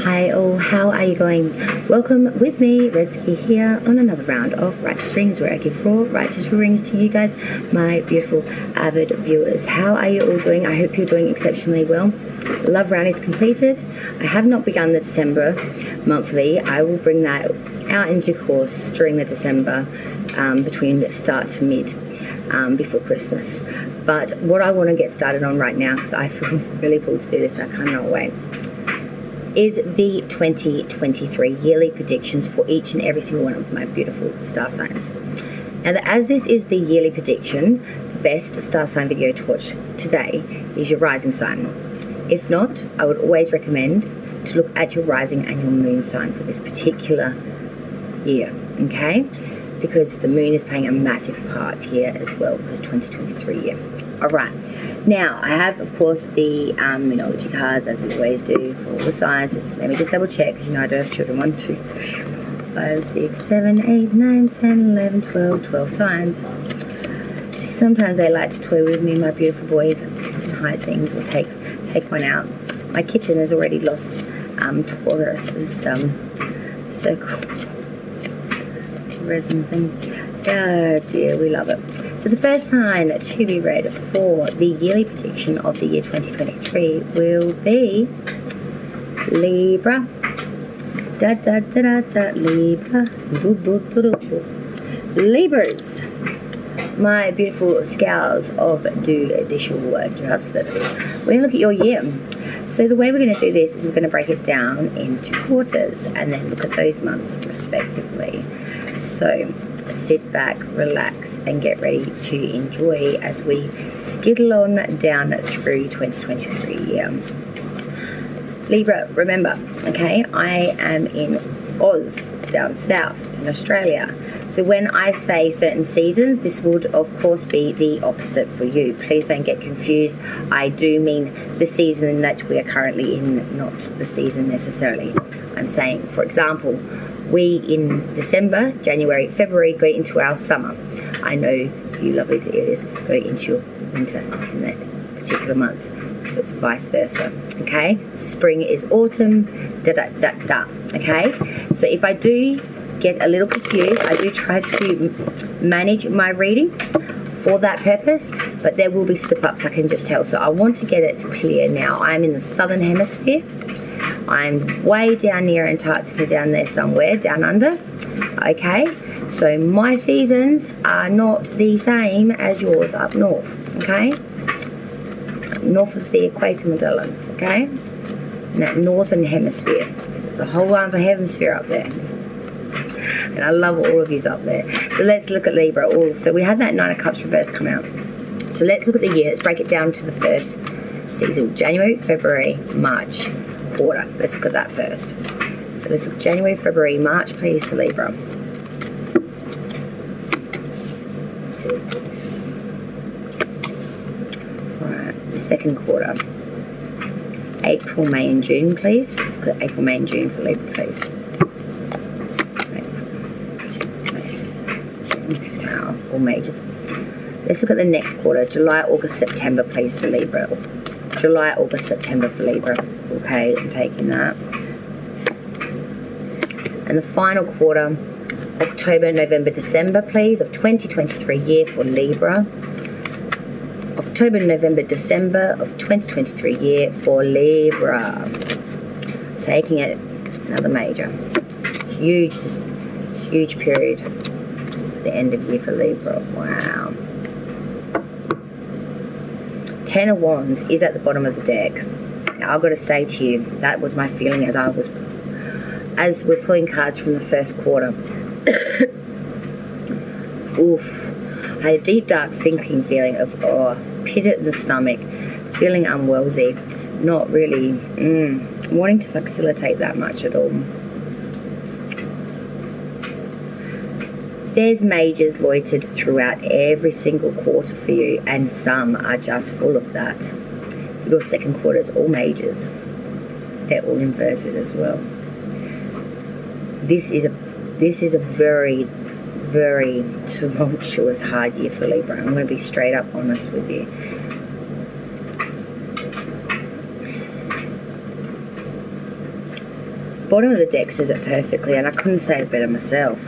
Hi all, how are you going? Welcome with me, Redski here, on another round of Righteous Rings, where I give 4 righteous rings to you guys, my beautiful avid viewers. How are you all doing? I hope you're doing exceptionally well. Love round is completed. I have not begun the December monthly. I will bring that out in due course during the December, between start to mid, before Christmas. But what I want to get started on right now, because I feel really pulled to do this, I cannot wait, is the 2023 yearly predictions for each and every single one of my beautiful star signs. Now, as this is the yearly prediction, the best star sign video to watch today is your rising sign. If not, I would always recommend to look at your rising and your moon sign for this particular year, okay? Because the moon is playing a massive part here as well, because 2023 year. All right. Now, I have, of course, the Moonology cards, as we always do, for all the signs. Let me just double check, because you know I don't have children. 1, 2, 3, 4, 5, 6, 7, 8, 9, 10, 11, 12 signs. Just sometimes they like to toy with me, my beautiful boys, and hide things or take one out. My kitten has already lost Taurus's circle resin thing. Oh dear, we love it. So the first sign to be read for the yearly prediction of the year 2023 will be Libra. Da da da da da, Libra. Do, do, do, do, do. Libras, my beautiful scales of judicial justice. We're going to look at your year. So the way we're going to do this is we're going to break it down into quarters and then look at those months respectively. So sit back, relax, and get ready to enjoy as we skittle on down through 2023 year. Libra, remember, okay, I am in Oz, down south in Australia. So when I say certain seasons, this would of course be the opposite for you. Please don't get confused. I do mean the season that we are currently in, not the season necessarily. I'm saying, for example, we in December, January, February go into our summer. I know you lovely dears go into your winter in that particular months. So it's vice versa, okay? Spring is autumn, da-da-da-da, okay? So if I do get a little confused, I do try to manage my readings for that purpose, but there will be slip-ups, I can just tell. So I want to get it clear now. I'm in the southern hemisphere. I'm way down near Antarctica, down there somewhere, down under, okay? So my seasons are not the same as yours up north, okay? North of the equator, my darlings, okay? In that northern hemisphere. There's a whole other hemisphere up there. And I love all of yous up there. So let's look at Libra. So we had that 9 of Cups reverse come out. So let's look at the year. Let's break it down to the first season. January, February, March quarter. Let's look at that first. So let's look January, February, March, please, for Libra. Alright, the second quarter. April, May and June, please. Let's look at April, May and June for Libra, please. Wow, all majors. Let's look at the next quarter. July, August, September, please, for Libra. July, August, September for Libra. Okay, I'm taking that. And the final quarter, October, November, December, please, of 2023 year for Libra. October, November, December of 2023 year for Libra. Taking it, another major. Huge period. The end of year for Libra. Wow. 10 of Wands is at the bottom of the deck. Now, I've got to say to you, that was my feeling as we're pulling cards from the first quarter. Oof. I had a deep, dark, sinking feeling of, pit in the stomach, feeling unwellsy, not really wanting to facilitate that much at all. There's majors loitered throughout every single quarter for you, and some are just full of that. Your second quarter is all majors. They're all inverted as well. This is a very, very tumultuous, hard year for Libra. I'm going to be straight up honest with you. Bottom of the deck says it perfectly, and I couldn't say it better myself.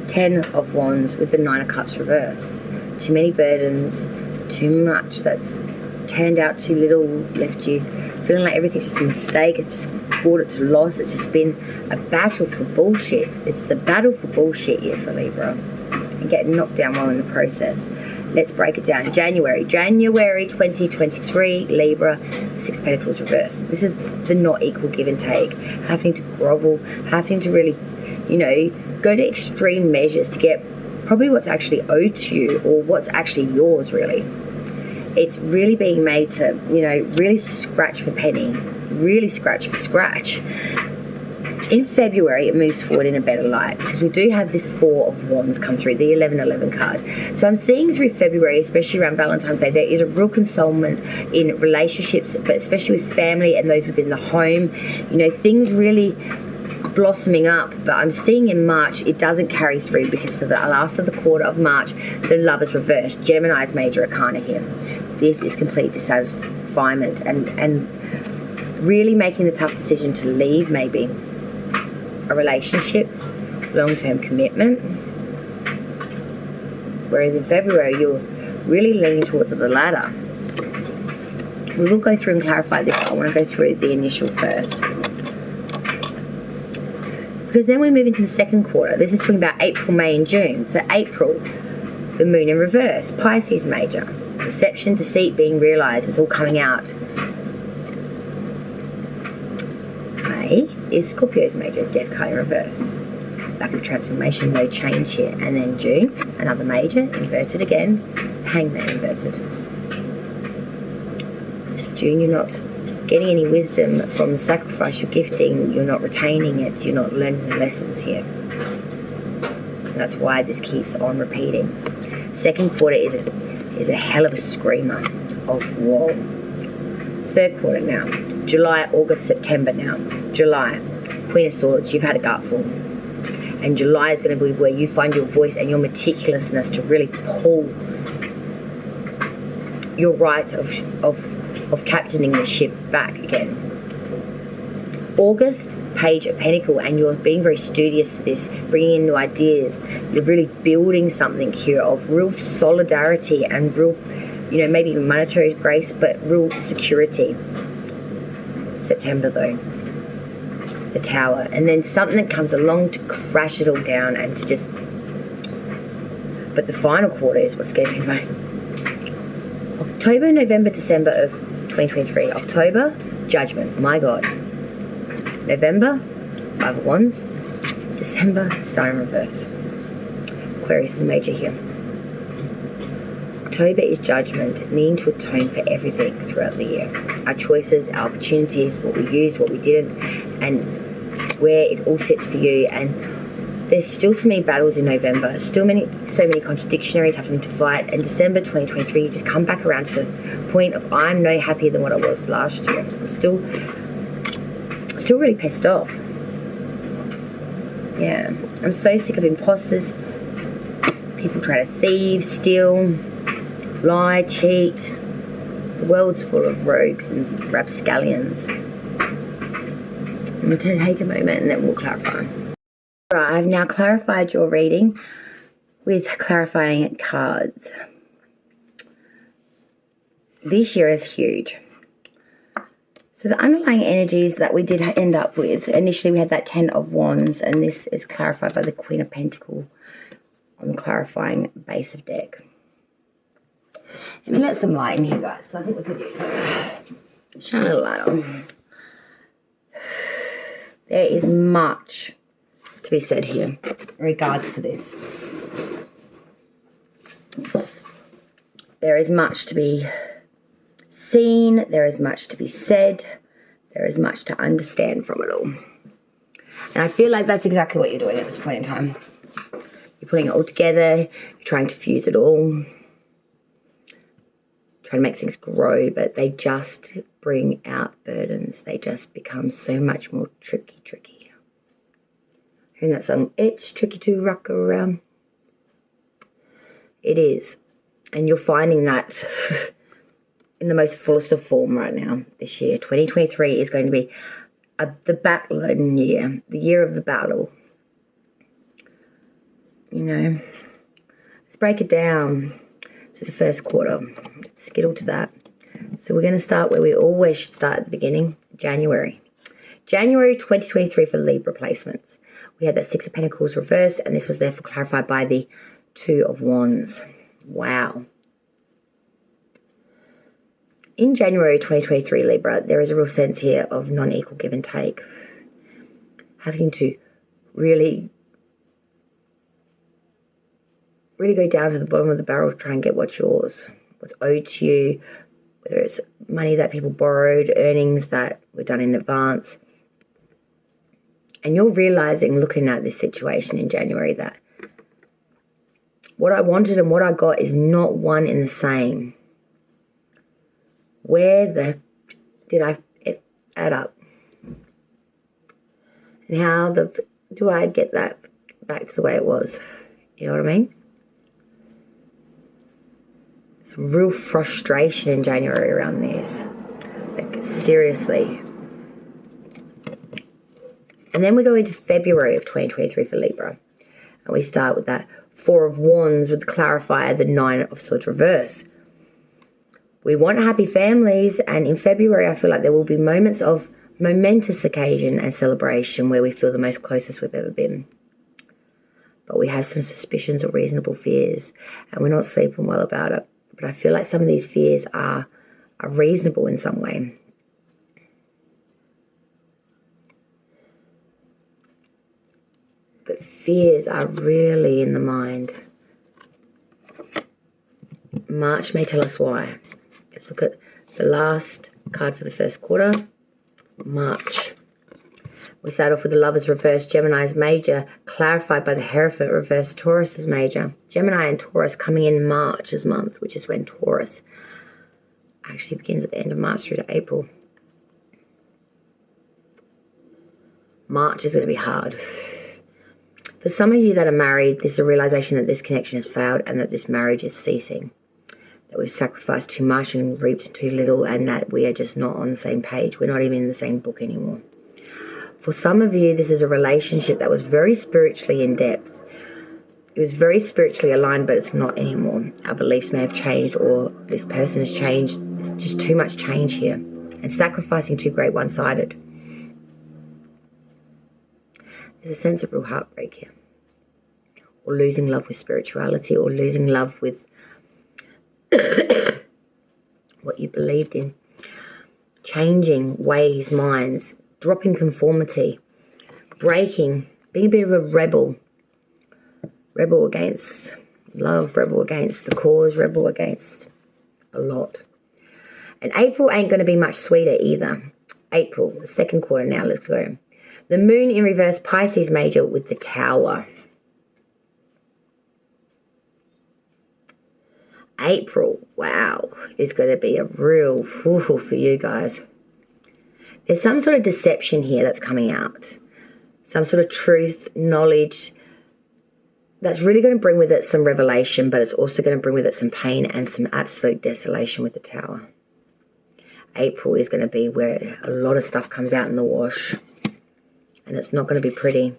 10 of Wands with the 9 of Cups reverse. Too many burdens, too much that's turned out too little, left you feeling like everything's just a mistake. It's just brought it to loss. It's just been a battle for bullshit. It's the battle for bullshit here for Libra. And getting knocked down while in the process. Let's break it down. January 2023, Libra, the 6 of Pentacles reverse. This is the not equal give and take. Having to grovel, having to really, go to extreme measures to get probably what's actually owed to you, or what's actually yours, really. It's really being made to, really scratch for penny, really scratch for scratch. In February, it moves forward in a better light because we do have this 4 of Wands come through, the 1111 card. So I'm seeing through February, especially around Valentine's Day, there is a real consolement in relationships, but especially with family and those within the home. Things really blossoming up. But I'm seeing in March, it doesn't carry through because for the last of the quarter of March, the Lovers reversed. Gemini's major arcana here. This is complete dissatisfiement and really making the tough decision to leave, maybe a relationship, long-term commitment. Whereas in February, you're really leaning towards the latter. We will go through and clarify this, but I want to go through the initial first. Because then we move into the second quarter. This is talking about April, May, and June. So April, the moon in reverse, Pisces major. Deception, deceit being realized. It's all coming out. May is Scorpio's major, death card in reverse. Lack of transformation, no change here. And then June, another major, inverted again. Hangman inverted. June, you're not getting any wisdom from the sacrifice you're gifting. You're not retaining it. You're not learning the lessons here. And that's why this keeps on repeating. Second quarter is a hell of a screamer of woe. Third quarter now. July, August, September now. July, Queen of Swords, you've had a gutful. And July is going to be where you find your voice and your meticulousness to really pull your right of captaining the ship back again. August, Page of Pentacles, and you're being very studious to this, bringing in new ideas. You're really building something here of real solidarity and real, maybe even monetary grace, but real security. September though, the Tower, and then something that comes along to crash it all down and to just, but the final quarter is what scares me the most. October, November, December of 2023. October, Judgment, my God. November, 5 of Wands. December, Star in reverse. Aquarius is major here. October is Judgment, needing to atone for everything throughout the year. Our choices, our opportunities, what we used, what we didn't, and where it all sits for you. And there's still so many battles in November, so many contradictionaries happening to fight. And December 2023, you just come back around to the point of I'm no happier than what I was last year. I'm still really pissed off. Yeah, I'm so sick of imposters, people trying to thieve, steal, lie, cheat. The world's full of rogues and rapscallions. I'm going to take a moment and then we'll clarify. Right, I've now clarified your reading with clarifying cards. This year is huge. So the underlying energies that we did end up with, initially we had that 10 of Wands, and this is clarified by the Queen of Pentacles on the clarifying base of deck. Let me let some light in here, guys, because I think we could use it. Shine a little light on. There is much to be said here in regards to this. There is much to be seen, there is much to be said, there is much to understand from it all. And I feel like that's exactly what you're doing at this point in time. You're putting it all together, you're trying to fuse it all, trying to make things grow, but they just bring out burdens. They just become so much more tricky. Hearing that song, it's tricky to rock around. It is. And you're finding that in the most fullest of form right now this year. 2023 is going to be the battling year, the year of the battle. You know, let's break it down to the first quarter. Let's skittle to that. So we're going to start where we always should start at the beginning, January. January 2023 for Libra placements. We had that Six of Pentacles reversed, and this was therefore clarified by the Two of Wands. Wow. In January 2023, Libra, there is a real sense here of non-equal give and take. Having to really go down to the bottom of the barrel to try and get what's yours, what's owed to you, whether it's money that people borrowed, earnings that were done in advance. And you're realizing, looking at this situation in January, that what I wanted and what I got is not one and the same. Where did I add up? And how do I get that back to the way it was? You know what I mean? It's real frustration in January around this. Like, seriously. And then we go into February of 2023 for Libra. And we start with that Four of Wands with the clarifier, the Nine of Swords reverse. We want happy families, and in February I feel like there will be moments of momentous occasion and celebration where we feel the most closest we've ever been. But we have some suspicions or reasonable fears, and we're not sleeping well about it. But I feel like some of these fears are reasonable in some way. But fears are really in the mind. March may tell us why. Let's look at the last card for the first quarter. March. We start off with the Lovers reverse, Gemini's major, clarified by the Hierophant reverse, Taurus's major. Gemini and Taurus coming in March's month, which is when Taurus actually begins at the end of March through to April. March is going to be hard. For some of you that are married, there's a realization that this connection has failed and that this marriage is ceasing. That we've sacrificed too much and reaped too little, and that we are just not on the same page. We're not even in the same book anymore. For some of you, this is a relationship that was very spiritually in depth. It was very spiritually aligned, but it's not anymore. Our beliefs may have changed, or this person has changed. There's just too much change here. And sacrificing too great one-sided. There's a sense of real heartbreak here. Or losing love with spirituality, or losing love with what you believed in. Changing ways, minds, dropping conformity, breaking, being a bit of a rebel. Rebel against love, rebel against the cause, rebel against a lot. And April ain't going to be much sweeter either. April, the second quarter now, let's go. The Moon in reverse, Pisces major with the Tower. April, wow, is going to be a real woo-hoo for you guys. There's some sort of deception here that's coming out. Some sort of truth, knowledge that's really going to bring with it some revelation, but it's also going to bring with it some pain and some absolute desolation with the Tower. April is going to be where a lot of stuff comes out in the wash. And it's not going to be pretty.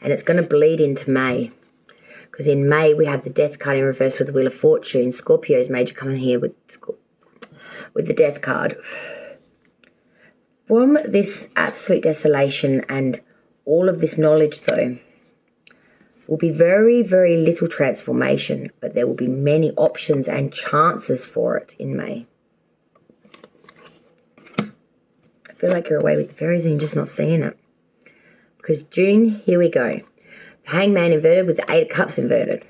And it's going to bleed into May. Because in May, we have the Death card in reverse with the Wheel of Fortune. Scorpio's major coming here with the Death card. From this absolute desolation and all of this knowledge, though, will be very, very little transformation. But there will be many options and chances for it in May. I feel like you're away with the fairies and you're just not seeing it. Because June, here we go. The Hangman inverted with the Eight of Cups inverted.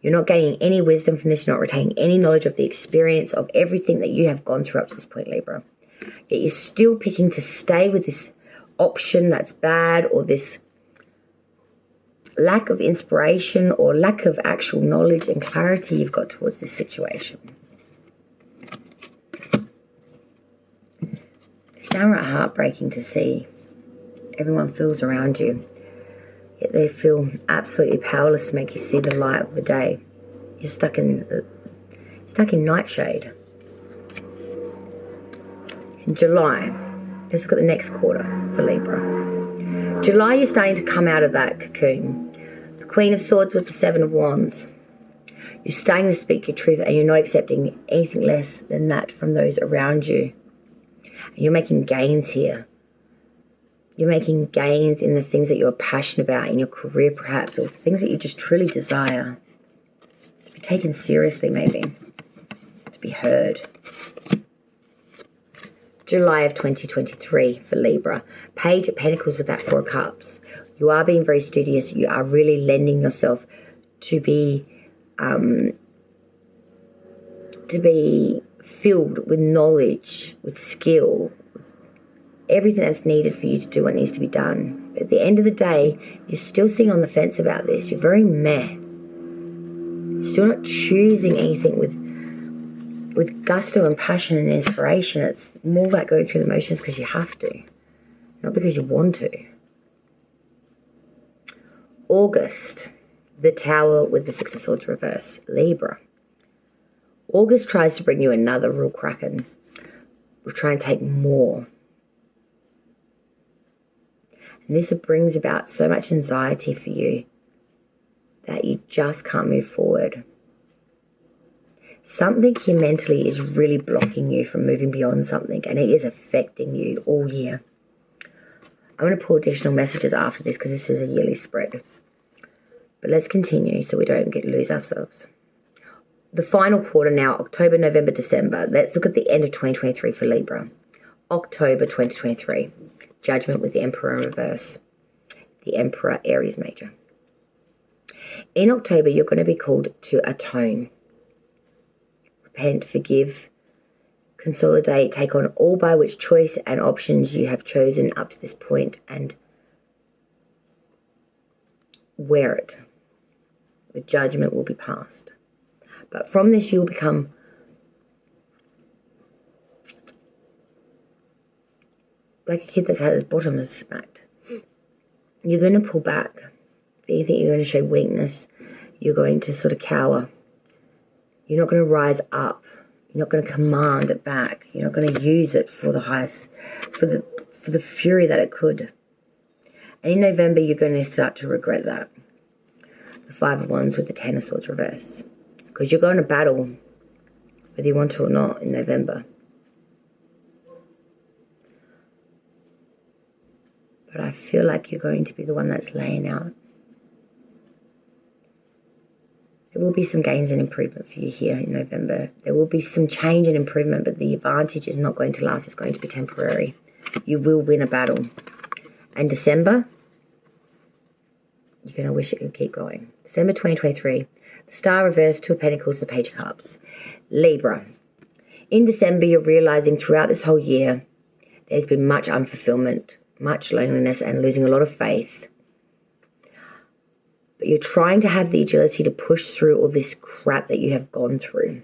You're not gaining any wisdom from this. You're not retaining any knowledge of the experience of everything that you have gone through up to this point, Libra. Yet you're still picking to stay with this option that's bad, or this lack of inspiration or lack of actual knowledge and clarity you've got towards this situation. It's downright heartbreaking to see. Everyone feels around you, yet they feel absolutely powerless to make you see the light of the day. You're stuck in nightshade. In July, Let's look at the next quarter for Libra. July, you're starting to come out of that cocoon. The Queen of Swords with the Seven of Wands. You're starting to speak your truth and you're not accepting anything less than that from those around you. And you're making gains here. You're making gains in the things that you're passionate about, in your career perhaps, or things that you just truly desire. To be taken seriously maybe. To be heard. July of 2023 for Libra. Page of Pentacles with that Four of Cups. You are being very studious. You are really lending yourself to be filled with knowledge, with skill, everything that's needed for you to do what needs to be done. But at the end of the day, you're still sitting on the fence about this. You're very meh. You're still not choosing anything with gusto and passion and inspiration. It's more like going through the motions because you have to, not because you want to. August, the Tower with the Six of Swords reverse, Libra. August tries to bring you another real kraken. We'll try and take more. And this brings about so much anxiety for you that you just can't move forward. Something here mentally is really blocking you from moving beyond something, and it is affecting you all year. I'm going to pull additional messages after this because this is a yearly spread. But let's continue so we don't lose ourselves. The final quarter now, October, November, December. Let's look at the end of 2023 for Libra. October 2023. Judgment with the Emperor in reverse. The Emperor, Aries major. In October, you're going to be called to atone. Repent, forgive, consolidate, take on all by which choice and options you have chosen up to this point and wear it. The judgment will be passed. But from this, you will become like a kid that's had his bottom smacked. You're going to pull back. You think you're going to show weakness. You're going to sort of cower. You're not going to rise up. You're not going to command it back. You're not going to use it for the highest, for the fury that it could. And in November, you're going to start to regret that. The Five of Wands with the Ten of Swords reverse. Because you're going to battle, whether you want to or not, in November. But I feel like you're going to be the one that's laying out. There will be some gains and improvement for you here in November. There will be some change and improvement, but the advantage is not going to last. It's going to be temporary. You will win a battle. And December, you're going to wish it could keep going. December 2023, the Star reversed, Two of Pentacles, the Page of Cups. Libra. In December, you're realizing throughout this whole year, there's been much unfulfillment, much loneliness, and losing a lot of faith. But you're trying to have the agility to push through all this crap that you have gone through.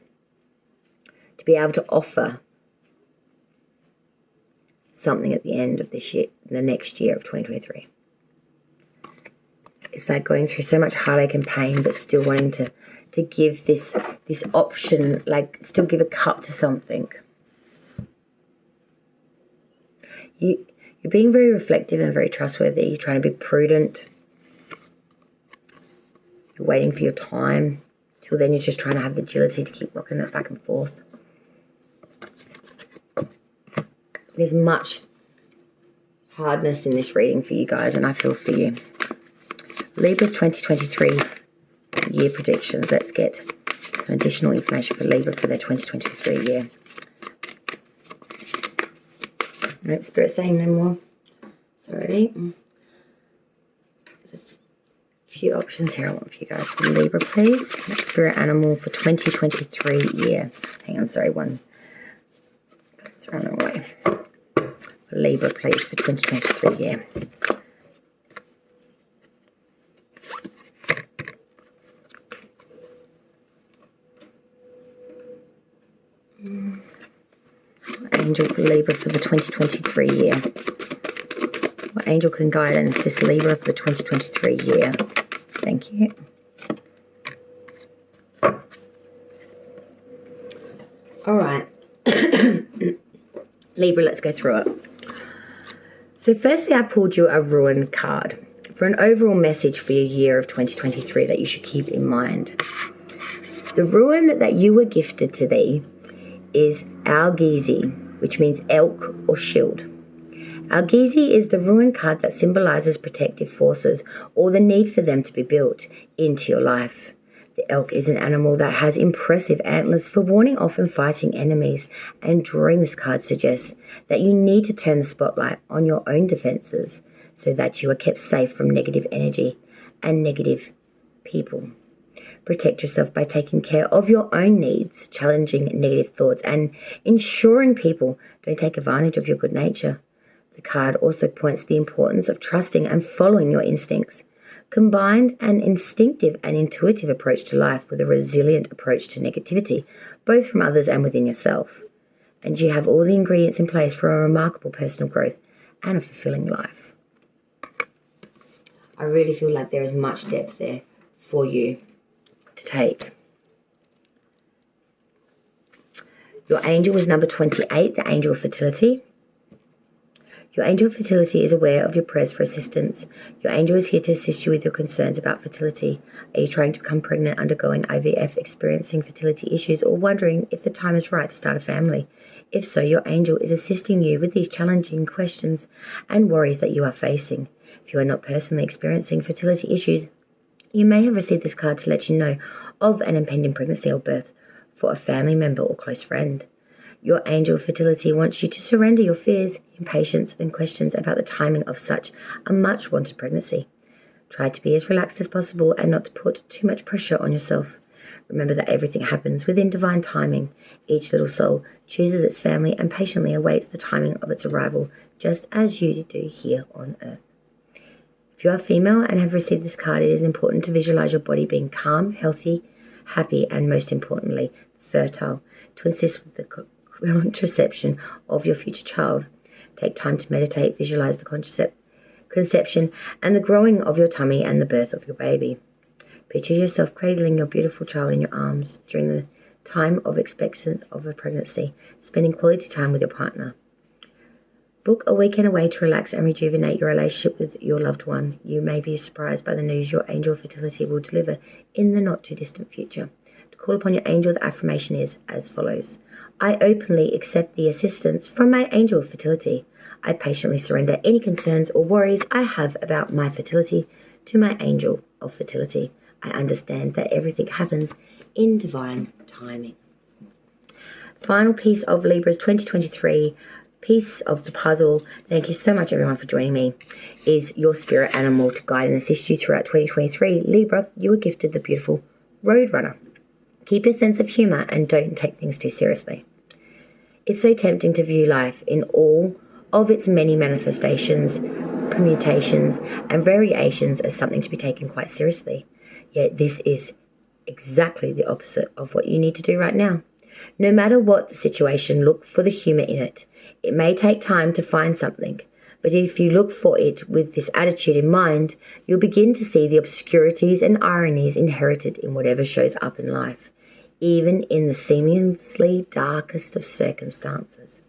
To be able to offer something at the end of this year, the next year of 2023. It's like going through so much heartache and pain, but still wanting to give this option, like still give a cup to something. You're being very reflective and very trustworthy. You're trying to be prudent. You're waiting for your time. Till then, you're just trying to have the agility to keep rocking it back and forth. There's much hardness in this reading for you guys, and I feel for you. Libra's 2023 year predictions. Let's get some additional information for Libra for their 2023 year. Nope, Spirit saying no more. Sorry. There's a few options here I want for you guys. For Libra, please. Spirit animal for 2023 year. Hang on, sorry, one. It's running away. For Libra, please, for 2023 year. Angel for Libra for the 2023 year. What angel can guide and assist Libra for the 2023 year? Thank you. All right. Libra, let's go through it. So firstly, I pulled you a Ruin card for an overall message for your year of 2023 that you should keep in mind. The Ruin that you were gifted to thee is Algizi, which means elk or shield. Algizi is the Ruin card that symbolizes protective forces or the need for them to be built into your life. The elk is an animal that has impressive antlers for warning off and fighting enemies, and drawing this card suggests that you need to turn the spotlight on your own defenses so that you are kept safe from negative energy and negative people. Protect yourself by taking care of your own needs, challenging negative thoughts, and ensuring people don't take advantage of your good nature. The card also points to the importance of trusting and following your instincts. Combine an instinctive and intuitive approach to life with a resilient approach to negativity, both from others and within yourself. And you have all the ingredients in place for a remarkable personal growth and a fulfilling life. I really feel like there is much depth there for you to take. Your angel was number 28, the angel of fertility. Your angel of fertility is aware of your prayers for assistance. Your angel is here to assist you with your concerns about fertility. Are you trying to become pregnant, undergoing IVF, experiencing fertility issues, or wondering if the time is right to start a family? If so, your angel is assisting you with these challenging questions and worries that you are facing. If you are not personally experiencing fertility issues, you may have received this card to let you know of an impending pregnancy or birth for a family member or close friend. Your angel of fertility wants you to surrender your fears, impatience, and questions about the timing of such a much-wanted pregnancy. Try to be as relaxed as possible and not to put too much pressure on yourself. Remember that everything happens within divine timing. Each little soul chooses its family and patiently awaits the timing of its arrival, just as you do here on Earth. If you are female and have received this card, it is important to visualize your body being calm, healthy, happy, and most importantly, fertile, to assist with the contraception of your future child. Take time to meditate, visualize the conception and the growing of your tummy and the birth of your baby. Picture yourself cradling your beautiful child in your arms during the time of expectant of a pregnancy, spending quality time with your partner. Book a weekend away to relax and rejuvenate your relationship with your loved one. You may be surprised by the news your angel of fertility will deliver in the not too distant future. To call upon your angel, the affirmation is as follows. I openly accept the assistance from my angel of fertility. I patiently surrender any concerns or worries I have about my fertility to my angel of fertility. I understand that everything happens in divine timing. Final piece of Libra's 2023 piece of the puzzle, thank you so much everyone for joining me, is your spirit animal to guide and assist you throughout 2023. Libra, you were gifted the beautiful Roadrunner. Keep your sense of humour and don't take things too seriously. It's so tempting to view life in all of its many manifestations, permutations, and variations as something to be taken quite seriously. Yet this is exactly the opposite of what you need to do right now. No matter what the situation, look for the humour in it. It may take time to find something, but if you look for it with this attitude in mind, you'll begin to see the obscurities and ironies inherited in whatever shows up in life, even in the seemingly darkest of circumstances.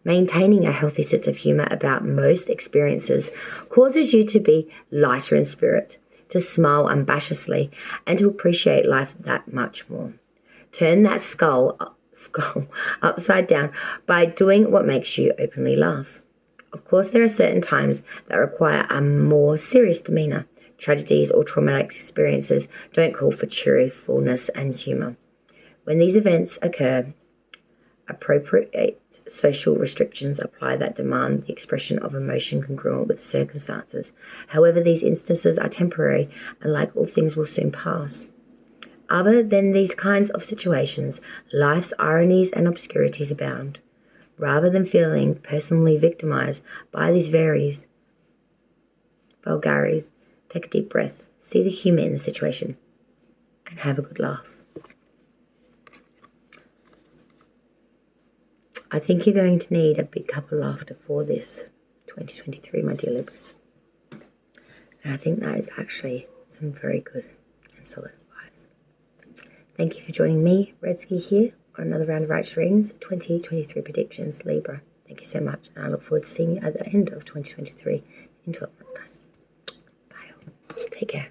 Maintaining a healthy sense of humour about most experiences causes you to be lighter in spirit, to smile unabashedly, and to appreciate life that much more. Turn that skull upside down by doing what makes you openly laugh. Of course, there are certain times that require a more serious demeanour. Tragedies or traumatic experiences don't call for cheerfulness and humour. When these events occur, appropriate social restrictions apply that demand the expression of emotion congruent with the circumstances. However, these instances are temporary and, like all things, will soon pass. Other than these kinds of situations, life's ironies and obscurities abound. Rather than feeling personally victimized by these vulgaries, take a deep breath, see the humour in the situation, and have a good laugh. I think you're going to need a big cup of laughter for this 2023, my dear Libras. And I think that is actually some very good and solid advice. Thank you for joining me, Redsky, here on another round of Righteous Readings, 2023 predictions, Libra. Thank you so much, and I look forward to seeing you at the end of 2023 in 12 months' time. Bye. Take care.